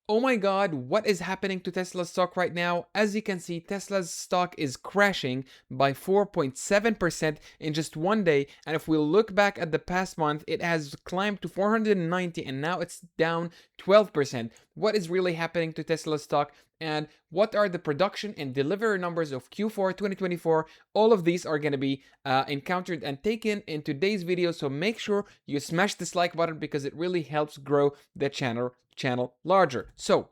Oh my God, what is happening to Tesla's stock right now? As you can see, Tesla's stock is crashing by 4.7% in just one day. And if we look back at the past month, it has climbed to 490 and now it's down 12%. What is really happening to Tesla's stock? And what are the production and delivery numbers of Q4 2024? All of these are going to be encountered and taken in today's video. So make sure you smash this like button because it really helps grow the channel larger. So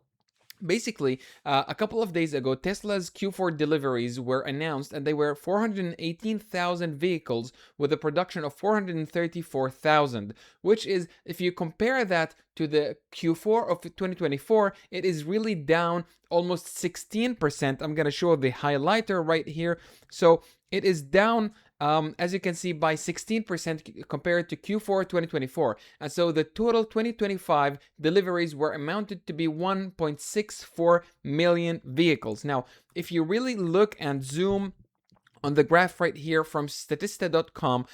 basically, a couple of days ago, Tesla's Q4 deliveries were announced, and they were 418,000 vehicles with a production of 434,000, which is, if you compare that to the Q4 of 2024, it is really down almost 16%. I'm going to show the highlighter right here. So it is down, as you can see, by 16% compared to Q4 2024. And so the total 2025 deliveries were amounted to be 1.64 million vehicles. Now, if you really look and zoom on the graph right here from statista.com,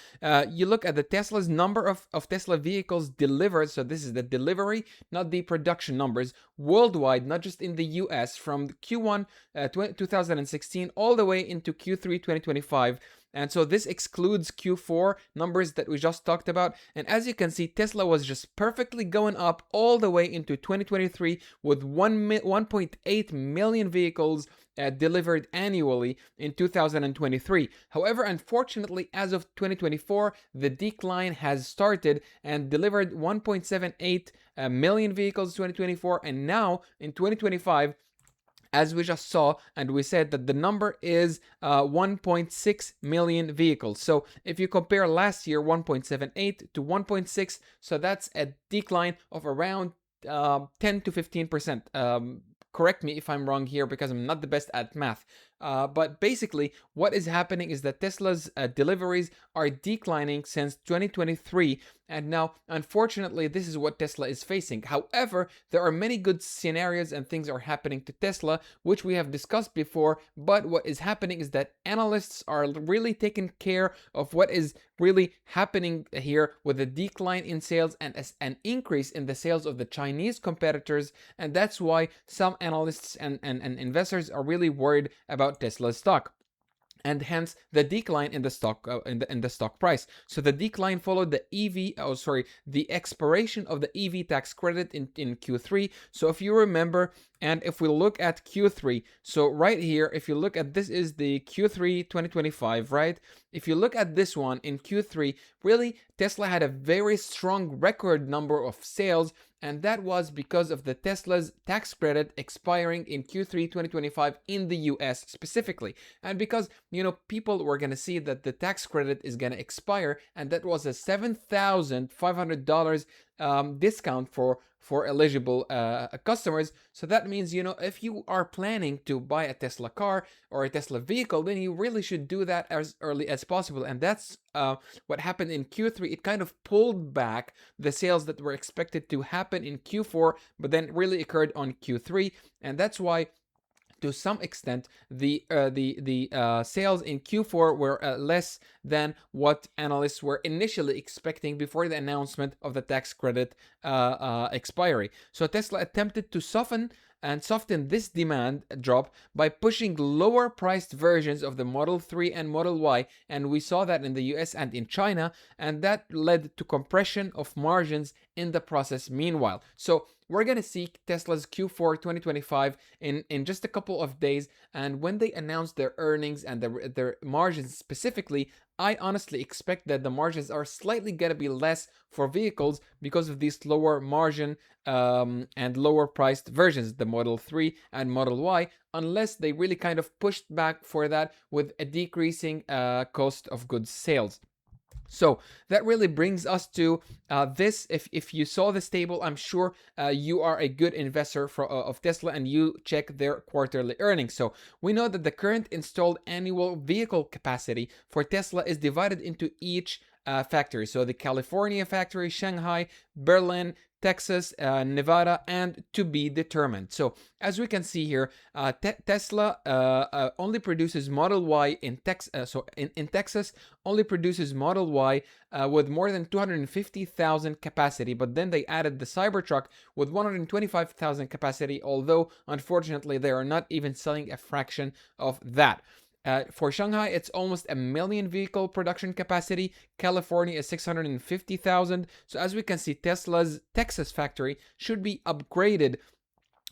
you look at the Tesla's number of Tesla vehicles delivered. So this is the delivery, not the production numbers, worldwide, not just in the US, from Q1 2016 all the way into Q3 2025. And so this excludes Q4 numbers that we just talked about. And as you can see, Tesla was just perfectly going up all the way into 2023 with 1.8 million vehicles delivered annually in 2023. However, unfortunately, as of 2024, the decline has started and delivered 1.78 million vehicles in 2024. And now in 2025, as we just saw, and we said that the number is 1.6 million vehicles. So if you compare last year 1.78 to 1.6, so that's a decline of around 10 to 15%. Correct me if I'm wrong here because I'm not the best at math. But basically, what is happening is that Tesla's deliveries are declining since 2023. And now, unfortunately, this is what Tesla is facing. However, there are many good scenarios and things are happening to Tesla, which we have discussed before. But what is happening is that analysts are really taking care of what is really happening here with a decline in sales and an increase in the sales of the Chinese competitors. And that's why some analysts and investors are really worried about Tesla's stock, and hence the decline in the stock in the stock price. So the decline followed the expiration of the EV tax credit in Q3. So if you remember, and if we look at Q3, so right here, if you look at this is the Q3 2025, right? If you look at this one in Q3, really Tesla had a very strong record number of sales, and that was because of the Tesla's tax credit expiring in Q3 2025 in the US specifically. And because, people were going to see that the tax credit is going to expire, and that was a $7,500 discount for eligible customers. So that means, if you are planning to buy a Tesla car or a Tesla vehicle, then you really should do that as early as possible. And that's what happened in Q3. It kind of pulled back the sales that were expected to happen in Q4, but then really occurred on Q3. And that's why, to some extent, the sales in Q4 were less than what analysts were initially expecting before the announcement of the tax credit expiry. So Tesla attempted to soften this demand drop by pushing lower priced versions of the Model 3 and Model Y, and we saw that in the US and in China, and that led to compression of margins in the process meanwhile. So we're going to see Tesla's Q4 2025 in just a couple of days, and when they announce their earnings and their margins specifically, I honestly expect that the margins are slightly going to be less for vehicles because of these lower margin and lower priced versions, the Model 3 and Model Y, unless they really kind of pushed back for that with a decreasing cost of goods sales. So that really brings us to this. If you saw this table, I'm sure you are a good investor of Tesla and you check their quarterly earnings. So we know that the current installed annual vehicle capacity for Tesla is divided into each factories. So the California factory, Shanghai, Berlin, Texas, Nevada, and to be determined. So as we can see here, Tesla only produces Model Y in Texas. So in Texas, only produces Model Y with more than 250,000 capacity. But then they added the Cybertruck with 125,000 capacity. Although unfortunately, they are not even selling a fraction of that. For Shanghai, it's almost a million vehicle production capacity. California is 650,000. So as we can see, Tesla's Texas factory should be upgraded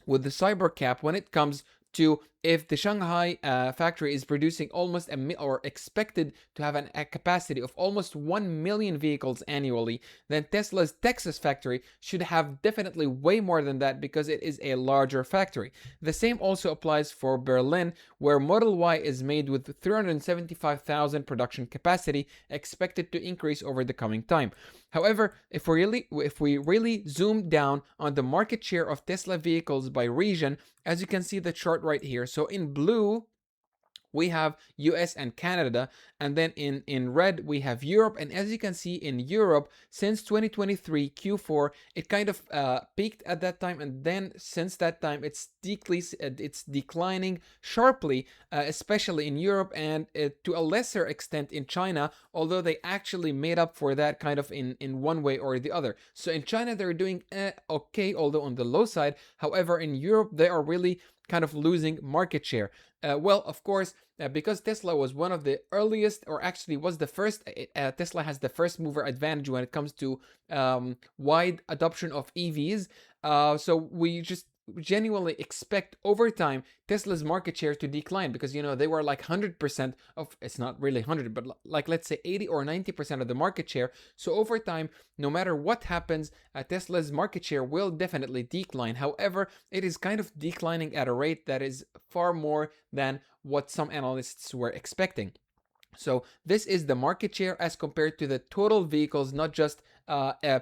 with the Cybercap when it comes to if the Shanghai factory is producing almost or expected to have a capacity of almost 1 million vehicles annually, then Tesla's Texas factory should have definitely way more than that because it is a larger factory. The same also applies for Berlin, where Model Y is made with 375,000 production capacity, expected to increase over the coming time. However, if we really zoom down on the market share of Tesla vehicles by region, as you can see the chart right here. So in blue, we have US and Canada, and then in red we have Europe. And as you can see, in Europe, since 2023 Q4, it kind of peaked at that time, and then since that time it's declining sharply, especially in Europe, and to a lesser extent in China, although they actually made up for that kind of in one way or the other. So in China they're doing okay, although on the low side. However, in Europe they are really kind of losing market share. Well, of course, because Tesla was one of the earliest, or actually was the first, Tesla has the first mover advantage when it comes to wide adoption of EVs. So we just genuinely expect over time Tesla's market share to decline, because they were like 100% of, it's not really 100, but like let's say 80 or 90% of the market share. So over time, no matter what happens, Tesla's market share will definitely decline. However, it is kind of declining at a rate that is far more than what some analysts were expecting. So this is the market share as compared to the total vehicles, not just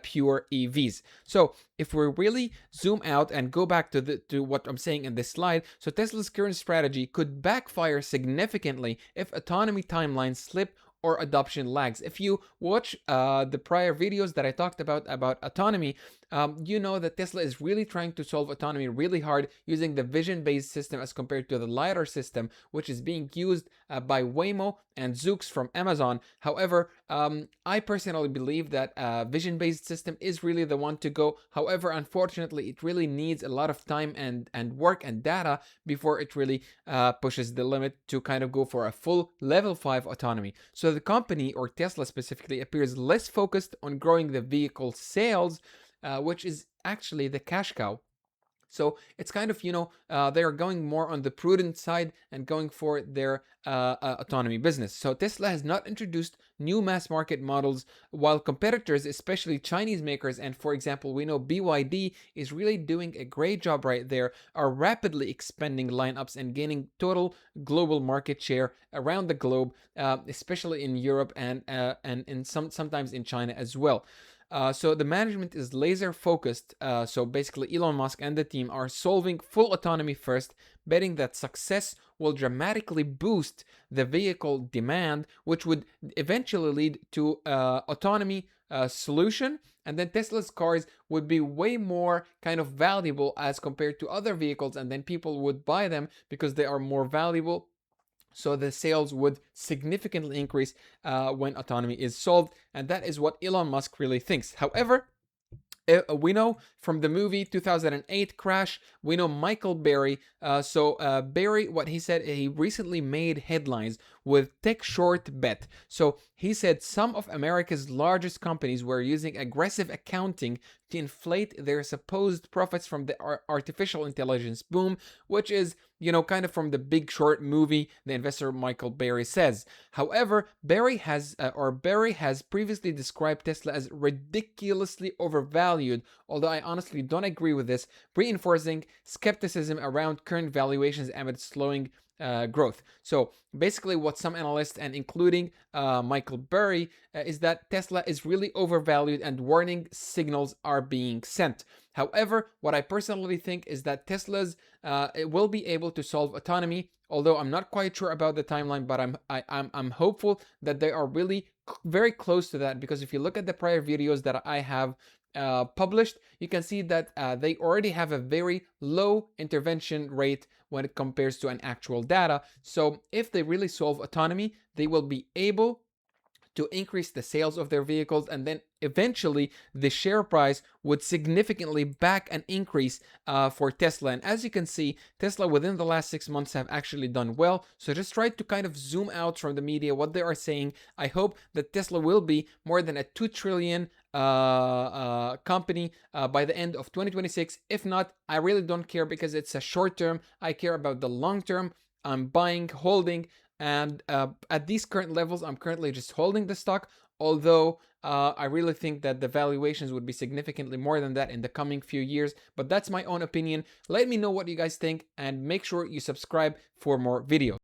pure EVs. So if we really zoom out and go back to what I'm saying in this slide, so Tesla's current strategy could backfire significantly if autonomy timelines slip or adoption lags. If you watch the prior videos that I talked about autonomy, you know that Tesla is really trying to solve autonomy really hard using the vision-based system as compared to the LiDAR system, which is being used by Waymo and Zoox from Amazon. However, I personally believe that vision-based system is really the one to go. However, unfortunately, it really needs a lot of time and work and data before it really pushes the limit to kind of go for a full level 5 autonomy. So the company, or Tesla specifically, appears less focused on growing the vehicle sales, which is actually the cash cow. So it's kind of, they are going more on the prudent side and going for their autonomy business. So Tesla has not introduced new mass market models, while competitors, especially Chinese makers, and for example, we know BYD is really doing a great job right there, are rapidly expanding lineups and gaining total global market share around the globe, especially in Europe and sometimes in China as well. So the management is laser focused. So basically Elon Musk and the team are solving full autonomy first, betting that success will dramatically boost the vehicle demand, which would eventually lead to autonomy solution. And then Tesla's cars would be way more kind of valuable as compared to other vehicles, and then people would buy them because they are more valuable. So the sales would significantly increase when autonomy is solved, and that is what Elon Musk really thinks. However, we know from the movie 2008 Crash, we know Michael Burry. Burry, what he said, he recently made headlines with Tech Short Bet. So he said some of America's largest companies were using aggressive accounting to inflate their supposed profits from the artificial intelligence boom, which is, kind of from the Big Short movie, the investor Michael Burry says. However, Burry has previously described Tesla as ridiculously overvalued, although I honestly don't agree with this, reinforcing skepticism around current valuations amid slowing growth. So basically what some analysts, and including Michael Burry, is that Tesla is really overvalued and warning signals are being sent. However, what I personally think is that Tesla's it will be able to solve autonomy. Although I'm not quite sure about the timeline, but I'm hopeful that they are really very close to that, because if you look at the prior videos that I have published, you can see that they already have a very low intervention rate when it compares to an actual data. So if they really solve autonomy, they will be able to increase the sales of their vehicles, and then eventually the share price would significantly back an increase for Tesla. And as you can see, Tesla within the last 6 months have actually done well. So just try to kind of zoom out from the media what they are saying. I hope that Tesla will be more than a 2 trillion company by the end of 2026. If not, I really don't care, because it's a short term. I care about the long term. I'm buying, holding, and at these current levels, I'm currently just holding the stock. Although I really think that the valuations would be significantly more than that in the coming few years. But that's my own opinion. Let me know what you guys think, and make sure you subscribe for more videos.